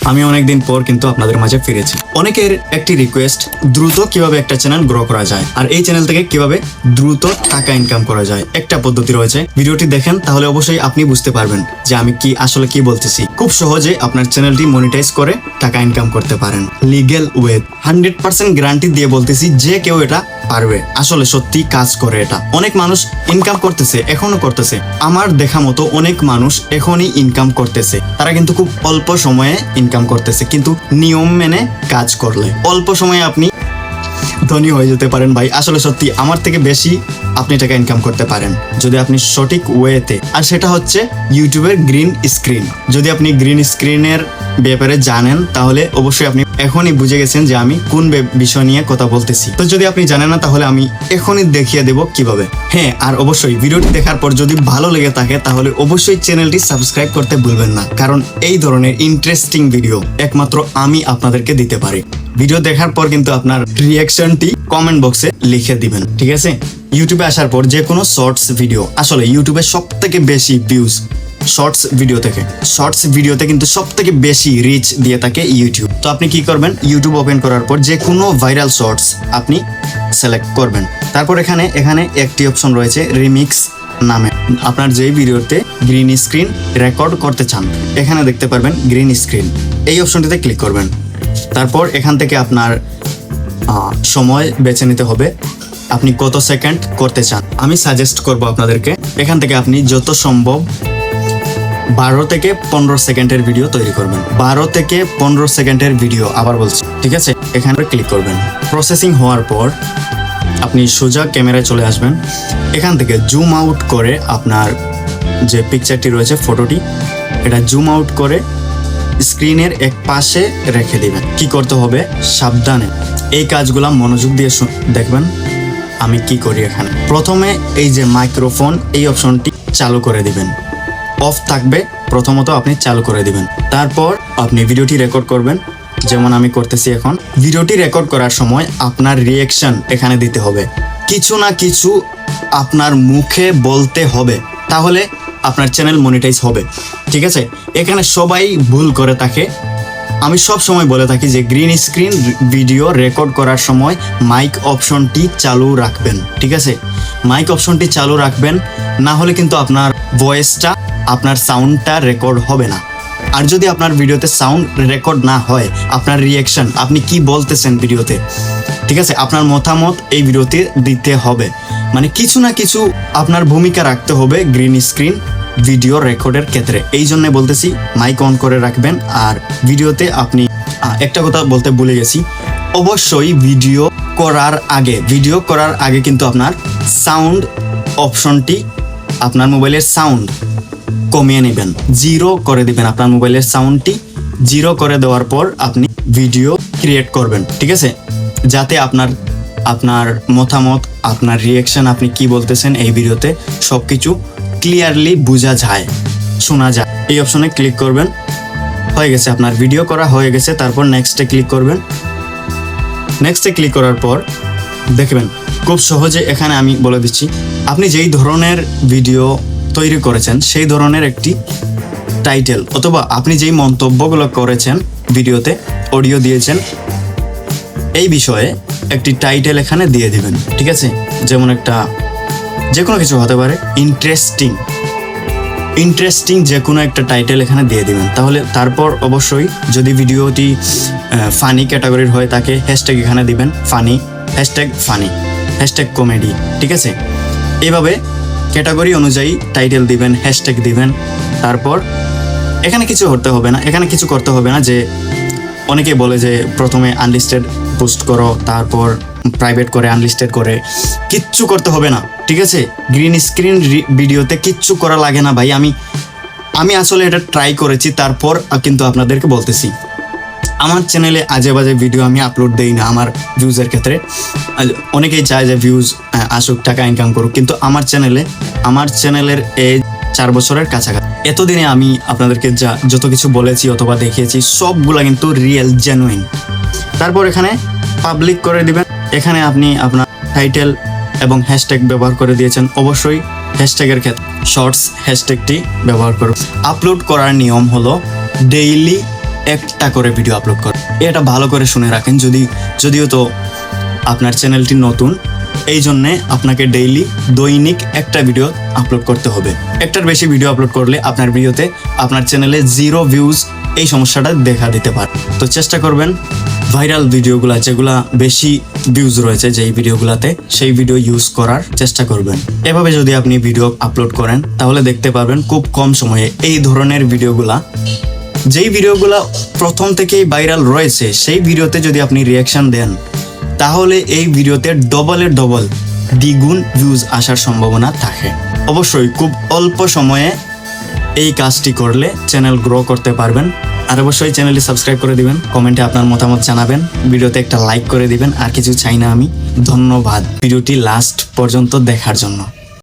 আমি অনেকদিন পর কিন্তু আপনাদের মাঝে ফিরেছি। অনেকের একটি রিকোয়েস্ট, দ্রুত কিভাবে একটা চ্যানেল গ্রো করা যায় আর এই চ্যানেল থেকে কিভাবে দ্রুত টাকা ইনকাম করা যায়। একটা পদ্ধতি রয়েছে, ভিডিওটি দেখেন তাহলে অবশ্যই আপনি বুঝতে পারবেন যে আমি আসলে কি বলতেছি। খুব সহজে আপনার চ্যানেলটি মনিটাইজ করে টাকা ইনকাম করতে পারেন লিগ্যাল ওয়ে। 100% গ্যারান্টি দিয়ে বলতেছি যে কেউ এটা পারবে। আসলে সত্যি কাজ করে এটা। অনেক মানুষ ইনকাম করতেছে, এখনো করতেছে। আমার দেখা মতো অনেক মানুষ এখনই ইনকাম করতেছে। তারা কিন্তু খুব অল্প সময়ে ইনকাম করতেছে, কিন্তু নিয়ম মেনে কাজ করলে অল্প সময়ে আপনি ধনী হয়ে যেতে পারেন ভাই। আসলে সত্যি আমার থেকে বেশি আপনি টাকা ইনকাম করতে পারেন যদি আপনি সঠিক ওয়েতে। আর সেটা হচ্ছে ইউটিউবের গ্রিন স্ক্রিন। যদি আপনি গ্রিন স্ক্রিনের ব্যাপারে জানেন তাহলে অবশ্যই আপনি এখনই বুঝে গেছেন যে আমি কোন বিষয় নিয়ে কথা বলতেছি। তো যদি আপনি জানেন না তাহলে আমি এখনই দেখিয়ে দেব কিভাবে। হ্যাঁ, আর অবশ্যই ভিডিওটি দেখার পর যদি ভালো লেগে থাকে তাহলে অবশ্যই চ্যানেলটি সাবস্ক্রাইব করতে ভুলবেন না, কারণ এই ধরনের ইন্টারেস্টিং ভিডিও একমাত্র আমি আপনাদেরকে দিতে পারি। ভিডিও দেখার পর কিন্তু আপনার রিয়াকশনটি কমেন্ট বক্সে লিখে দিবেন, ঠিক আছে? ইউটিউবে আসার পর যে কোনো শর্টস ভিডিও, আসলে ইউটিউবে সব থেকে বেশি ভিউজ শর্টস ভিডিও থেকে। শর্টস ভিডিওতে কিন্তু সব থেকে বেশি রিচ দিয়ে থাকে ইউটিউব। তো আপনি কি করবেন, ইউটিউব ওপেন করার পর যে কোনো ভাইরাল শর্টস আপনি সিলেক্ট করবেন। তারপর এখানে একটি অপশন রয়েছে রিমিক্স নামে। আপনার যে ভিডিওতে গ্রিন স্ক্রিন রেকর্ড করতে চান এখানে দেখতে পারবেন গ্রিন স্ক্রিন, এই অপশনটিতে ক্লিক করবেন। তারপর এখান থেকে আপনার সময় বেছে নিতে হবে, আপনি কত সেকেন্ড করতে চান। আমি সাজেস্ট করব আপনাদেরকে এখান থেকে আপনি যত সম্ভব 12 থেকে 15 সেকেন্ডের ভিডিও তৈরি করবেন। 12 থেকে 15 সেকেন্ডের ভিডিও, আবার বলছি, ঠিক আছে? এখানে ক্লিক করবেন। প্রসেসিং হওয়ার পর আপনি সোজা ক্যামেরায় চলে আসবেন। এখান থেকে জুম আউট করে আপনার যে পিকচারটি রয়েছে, ফটোটি, এটা জুম আউট করে স্ক্রিনের এক পাশে রেখে দিবেন। কি করতে হবে, সাবধানে এই কাজগুলা মনোযোগ দিয়ে দেখবেন আমি কি করি। এখানে প্রথমে এই যে মাইক্রোফোন, এই অপশনটি চালু করে দিবেন। অফ থাকবে, প্রথমত আপনি চালু করে দিবেন। তারপর আপনি ভিডিওটি রেকর্ড করবেন, যেমন আমি করতেছি এখন। ভিডিওটি রেকর্ড করার সময় আপনার রিয়াকশন এখানে দিতে হবে। কিছু না কিছু আপনার মুখে বলতে হবে, তাহলে আপনার চ্যানেল মনিটাইজ হবে, ঠিক আছে? এখানে সবাই ভুল করে থাকে। আমি সব সময় বলে থাকি যে গ্রিন স্ক্রিন ভিডিও রেকর্ড করার সময় মাইক অপশনটি চালু রাখবেন, ঠিক আছে? মাইক অপশনটি চালু রাখবেন, না হলে কিন্তু আপনার ভয়েসটা, আপনার সাউন্ডটা রেকর্ড হবে না। আর যদি আপনার ভিডিওতে সাউন্ড রেকর্ড না হয়, আপনার রিয়াকশন, আপনি কি বলতেছেন ভিডিওতে, ঠিক আছে, আপনার মতামত এই ভিডিওতে দিতে হবে। মানে কিছু না কিছু আপনার ভূমিকা রাখতে হবে গ্রিন স্ক্রিন ভিডিও রেকর্ডের ক্ষেত্রে। এই জন্য বলতেছি মাইক অন করে রাখবেন। আর ভিডিওতে আপনি একটা কথা বলতে ভুলে গেছি, অবশ্যই ভিডিও করার আগে কিন্তু আপনার সাউন্ড অপশনটি, আপনার মোবাইলের সাউন্ড কমিয়ে নেবেন, 0 করে দিবেন। আপনার মোবাইলের সাউন্ডটি 0 করে দেওয়ার পর আপনি ভিডিও ক্রিয়েট করবেন, ঠিক আছে? যাতে আপনার মতামত, আপনার রিয়াকশন, আপনি কি বলতেছেন এই ভিডিওতে সবকিছু ক্লিয়ারলি বোঝা যায়, শোনা যায়। এই অপশনে ক্লিক করবেন। হয়ে গেছে, আপনার ভিডিও করা হয়ে গেছে। তারপর নেক্সটে ক্লিক করবেন। নেক্সটে ক্লিক করার পর দেখবেন খুব সহজে এখানে আমি বলে দিচ্ছি, আপনি যেই ধরনের ভিডিও তৈরি করেছেন সেই ধরনের একটি টাইটেল, অথবা আপনি যেই মন্তব্যগুলো করেছেন ভিডিওতে, অডিও দিয়েছেন, এই বিষয়ে একটি টাইটেল এখানে দিয়ে দিবেন, ঠিক আছে? যেমন যে কোনো কিছু হতে পারে, ইন্টারেস্টিং যে কোনো একটা টাইটেল এখানে দিয়ে দিবেন। তারপর অবশ্যই যদি ভিডিওটি ফানি ক্যাটাগরির হয় তাকে হ্যাশট্যাগ এখানে দিবেন, ফানি, হ্যাশট্যাগ কমেডি, ঠিক আছে? এভাবে ক্যাটাগরি অনুযায়ী টাইটেল দিবেন, হ্যাশট্যাগ দিবেন। তারপর এখানে কিছু করতে হবে না যে অনেকে বলে যে প্রথমে আনলিস্টেড পোস্ট করো, তারপর প্রাইভেট করে, আনলিস্টেড করে, কিচ্ছু করতে হবে না, ঠিক আছে? গ্রিন স্ক্রিন ভিডিওতে কিচ্ছু করা লাগে না ভাই। আমি আসলে এটা ট্রাই করেছি, তারপর কিন্তু আপনাদেরকে বলতেছি। আমার চ্যানেলে আজে বাজে ভিডিও আমি আপলোড দেই না আমার ভিউজের ক্ষেত্রে। অনেকেই চায় যে ভিউজ আসুক, টাকা ইনকাম করুক, কিন্তু আমার চ্যানেলের এই 4 বছরের কাছাকাছি। এতদিনে আমি আপনাদেরকে যত কিছু বলেছি অথবা দেখিয়েছি সবগুলা কিন্তু রিয়েল, জেনুইন। তারপর এখানে পাবলিক করে দিবেন। এখানে আপনি আপনার টাইটেল এবং হ্যাশট্যাগ ব্যবহার করে দিয়েছেন। অবশ্যই হ্যাশট্যাগের ক্ষেত্রে শর্টস হ্যাশট্যাগটি ব্যবহার করুন। আপলোড করার নিয়ম হলো ডেইলি একটা করে ভিডিও আপলোড করেন। এটা ভালো করে শুনে রাখেন, যদিও তো আপনার চ্যানেলটি নতুন, এই জন্যে আপনাকে দৈনিক একটা ভিডিও আপলোড করতে হবে। একটার বেশি ভিডিও আপলোড করলে আপনার ভিডিওতে আপনার চ্যানেলে 0 ভিউজ এই সমস্যাটা দেখা দিতে পারে। তো চেষ্টা করবেন ভাইরাল ভিডিওগুলা, যেগুলা বেশি ভিউজ রয়েছে যেই ভিডিওগুলাতে, সেই ভিডিও ইউজ করার চেষ্টা করবেন। এভাবে যদি আপনি ভিডিও আপলোড করেন তাহলে দেখতে পারবেন খুব কম সময়ে এই ধরনের ভিডিওগুলা, যেই ভিডিওগুলা প্রথম থেকেই ভাইরাল রয়েছে, সেই ভিডিওতে যদি আপনি রিয়াকশন দেন তাহলে এই ভিডিওতে ডবলের ডবল দ্বিগুণ ভিউজ আসার সম্ভাবনা থাকে। অবশ্যই খুব অল্প সময়ে এই কাজটি করলে চ্যানেল গ্রো করতে পারবেন। আর অবশ্যই চ্যানেলটি সাবস্ক্রাইব করে দিবেন, কমেন্টে আপনার মতামত জানাবেন, ভিডিওতে একটা লাইক করে দিবেন। আর কিছু চাই না আমি। ধন্যবাদ ভিডিওটি লাস্ট পর্যন্ত দেখার জন্য।